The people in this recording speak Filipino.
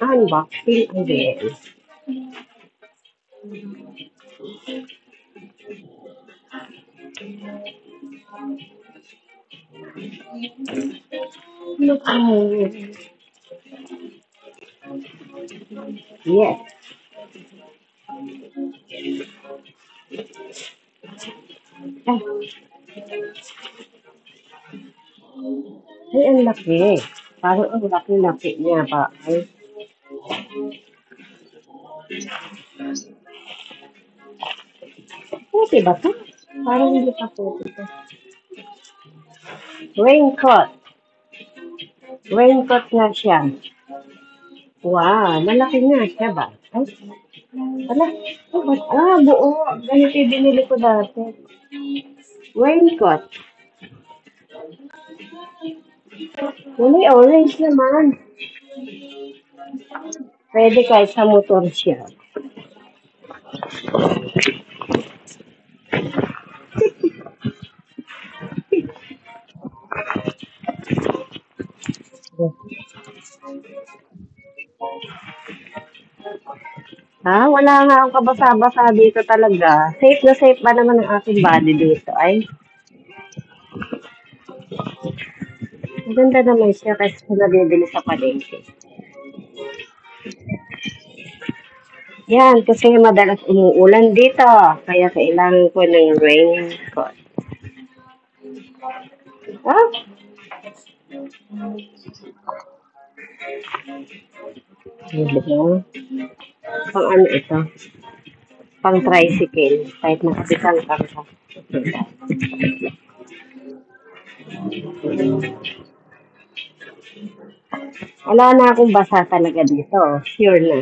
Unboxing again. Okay. Yes. Ay, ay, ang laki. Parang ang laki-laki niya pa. Ay, puti ba to? Parang hindi pa puti to. Raincoat. Raincoat nga siya. Wow, malaki nga siya ba? Ay, ala. Buo. Ganito yung binili ko dati. Raincoat. Kulay orange naman. Pwede kahit sa motor siya. Wala nga akong kabasa-basa dito talaga. Safe na safe ba naman ang aking body dito? Ay, maganda naman siya kasi sa nabibili sa palengke. Yan, kasi madalas umuulan dito. Kaya kailangan ko ng raincoat. Ah, hindi mo. Pang ano ito? Pang tricycle. Kahit nakapisang ka sa. Wala na akong basa talaga dito. Sure na.